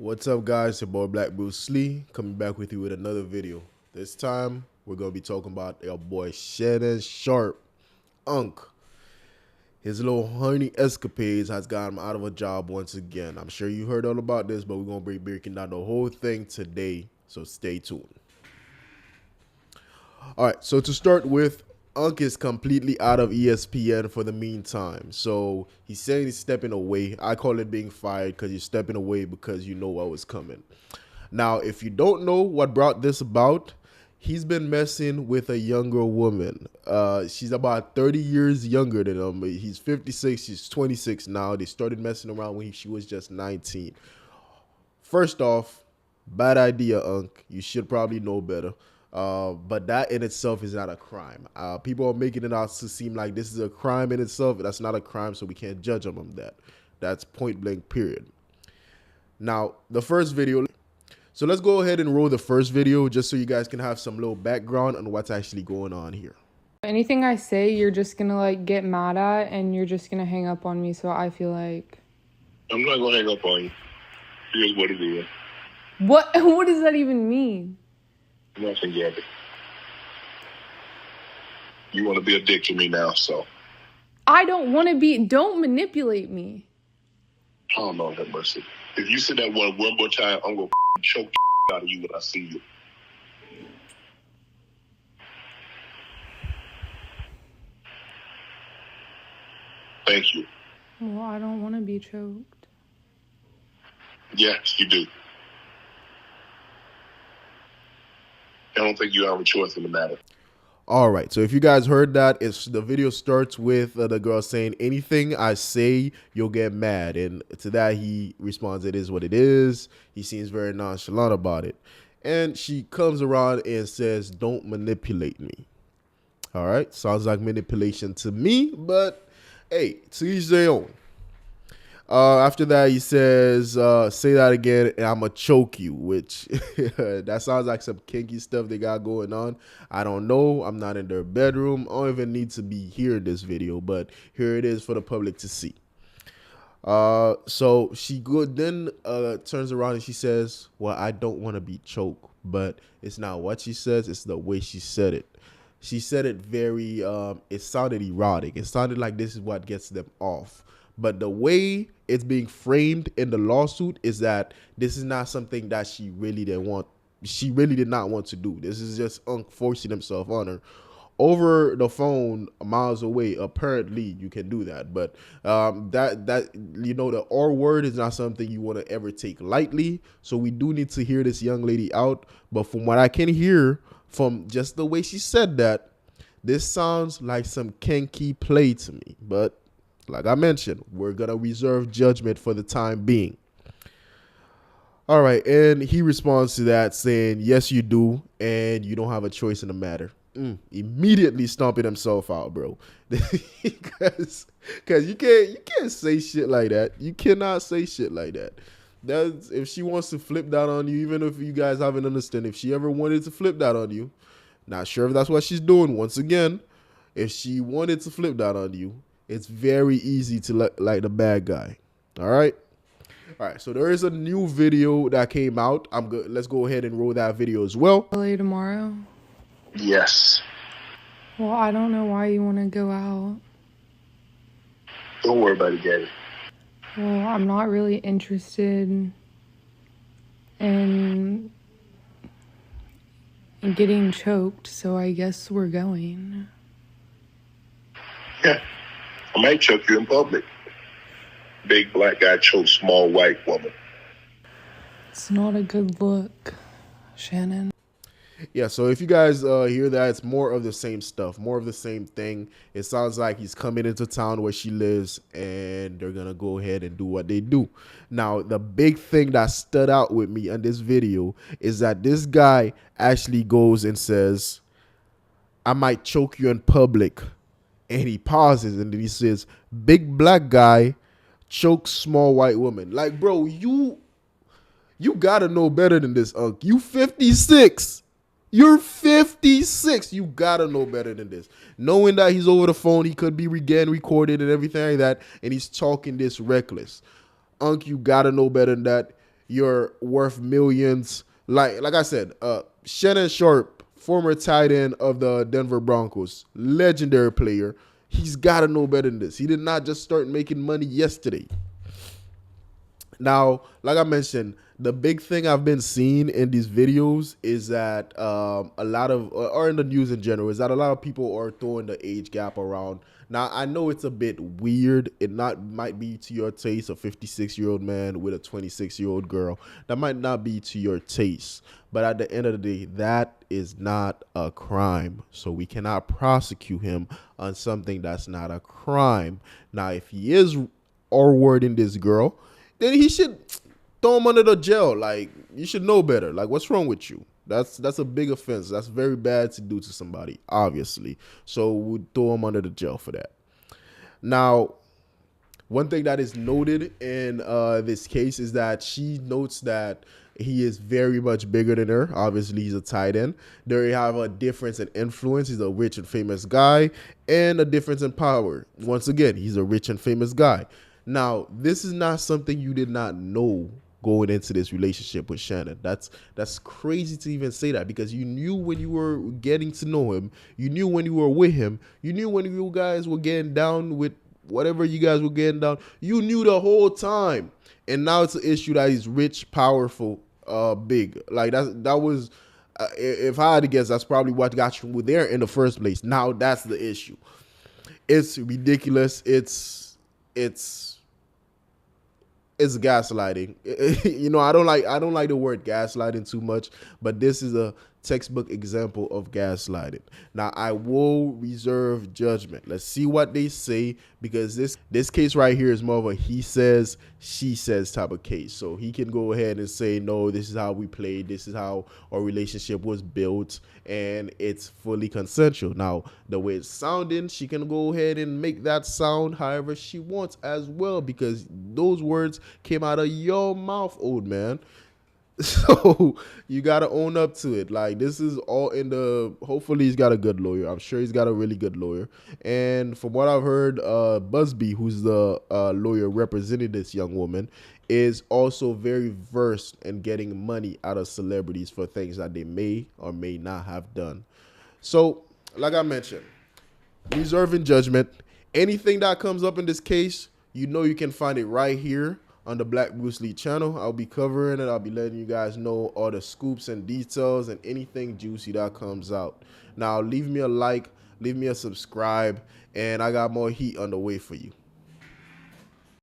What's up, guys? Your boy Black Bruce Lee coming back with you with another video. This time we're gonna be talking about your boy Shannon Sharpe, Unc. His little honey escapades has got him out of a job once again. I'm sure you heard all about this, but we're gonna be breaking down the whole thing today, so stay tuned. All right, so to start with, Unc is completely out of ESPN for the meantime. So he's saying he's stepping away. I call it being fired because you're stepping away because you know what was coming. Now, if you don't know what brought this about, he's been messing with a younger woman. She's about 30 years younger than him. He's 56. She's 26 now. They started messing around when she was just 19. First off, bad idea, Unc. You should probably know better. But that in itself is not a crime. People are making it out to seem like this is a crime in itself. That's not a crime, so we can't judge them on that. That's point blank, period. Now, the first video. So let's go ahead and roll the first video just so you guys can have some little background on what's actually going on here. Anything I say, you're just gonna like get mad at and you're just gonna hang up on me. So I feel like I'm not gonna hang up on you. Here's what it is. what does that even mean? Nothing, Gabby. You want to be a dick to me now, so. I don't want to be. Don't manipulate me. Oh, Lord have mercy. If you say that one more time, I'm gonna choke the out of you when I see you. Thank you. Well, I don't want to be choked. Yes, you do. I don't think you have a choice in the matter. All right, so if you guys heard that, the video starts with the girl saying, anything I say, you'll get mad. And to that, he responds, it is what it is. He seems very nonchalant about it. And she comes around and says, don't manipulate me. All right, sounds like manipulation to me, but hey, to each their own. After that, he says, say that again and I'm going to choke you, which that sounds like some kinky stuff they got going on. I don't know. I'm not in their bedroom. I don't even need to be here in this video, but here it is for the public to see. So she then turns around and she says, well, I don't want to be choked, but it's not what she says. It's the way she said it. She said it very, it sounded erotic. It sounded like this is what gets them off. But the way it's being framed in the lawsuit is that this is not something that she really did want. She really did not want to do. This is just Unc forcing himself on her. Over the phone, miles away, apparently you can do that. But that you know, the R word is not something you want to ever take lightly. So we do need to hear this young lady out. But from what I can hear, from just the way she said that, this sounds like some kinky play to me. But like I mentioned, we're going to reserve judgment for the time being. All right. And he responds to that saying, yes, you do. And you don't have a choice in the matter. Immediately stomping himself out, bro. Because you can't say shit like that. You cannot say shit like that. That's if she wants to flip that on you, even if you guys haven't understood, if she ever wanted to flip that on you, not sure if that's what she's doing. Once again, if she wanted to flip that on you, it's very easy to look like the bad guy. All right. So there is a new video that came out. Let's go ahead and roll that video as well. LA tomorrow? Yes. Well, I don't know why you want to go out. Don't worry about it, Gabby. Well, I'm not really interested in getting choked, so I guess we're going. Yeah. I might choke you in public. Big black guy chokes small white woman. It's not a good look, Shannon. Yeah, so if you guys hear that, it's more of the same stuff, more of the same thing. It sounds like he's coming into town where she lives and they're going to go ahead and do what they do. Now, the big thing that stood out with me on this video is that this guy actually goes and says, I might choke you in public. And he pauses and then he says, big black guy chokes small white woman. Like, bro, you got to know better than this, Unc. You 56. You're 56. You gotta know better than this. Knowing that he's over the phone, he could be again recorded and everything like that, and he's talking this reckless. Unc, you gotta know better than that. you're worth millions. Like I said, Shannon Sharpe, former tight end of the Denver Broncos, legendary player. He's got to know better than this. He did not just start making money yesterday. Now, like I mentioned, the big thing I've been seeing in these videos is that a lot of, or in the news in general, is that a lot of people are throwing the age gap around. Now, I know it's a bit weird. It might be to your taste, a 56-year-old man with a 26-year-old girl. That might not be to your taste. But at the end of the day, that is not a crime. So we cannot prosecute him on something that's not a crime. Now, if he is R-wording this girl, then he should throw him under the jail. Like, you should know better. Like, what's wrong with you? That's a big offense. That's very bad to do to somebody, obviously. So we throw him under the jail for that. Now, one thing that is noted in this case is that she notes that he is very much bigger than her. Obviously, he's a tight end. There you have a difference in influence. He's a rich and famous guy, and a difference in power. Once again, he's a rich and famous guy. Now, this is not something you did not know going into this relationship with Shannon. That's crazy to even say that, because you knew when you were getting to know him, you knew when you were with him, you knew when you guys were getting down with whatever you guys were getting down, you knew the whole time. And now it's an issue that he's rich, powerful, big. Like that was, if I had to guess, that's probably what got you there in the first place. Now that's the issue. It's ridiculous. It's gaslighting. You know, I don't like the word gaslighting too much, but this is a textbook example of gaslighting. Now, I will reserve judgment. Let's see what they say, because this case right here is more of a he says, she says type of case. So he can go ahead and say, no, this is how we played, this is how our relationship was built, and it's fully consensual. Now, the way it's sounding, she can go ahead and make that sound however she wants as well, because those words came out of your mouth, old man. So you got to own up to it. Like, this is all in the, hopefully he's got a good lawyer. I'm sure he's got a really good lawyer. And from what I've heard, Busby, who's the lawyer representing this young woman, is also very versed in getting money out of celebrities for things that they may or may not have done. So, like I mentioned, reserving judgment. Anything that comes up in this case, you know you can find it right here on the Black Bruce Lee channel. I'll be covering it. I'll be letting you guys know all the scoops and details and anything juicy that comes out. Now, leave me a like, leave me a subscribe, and I got more heat on the way for you.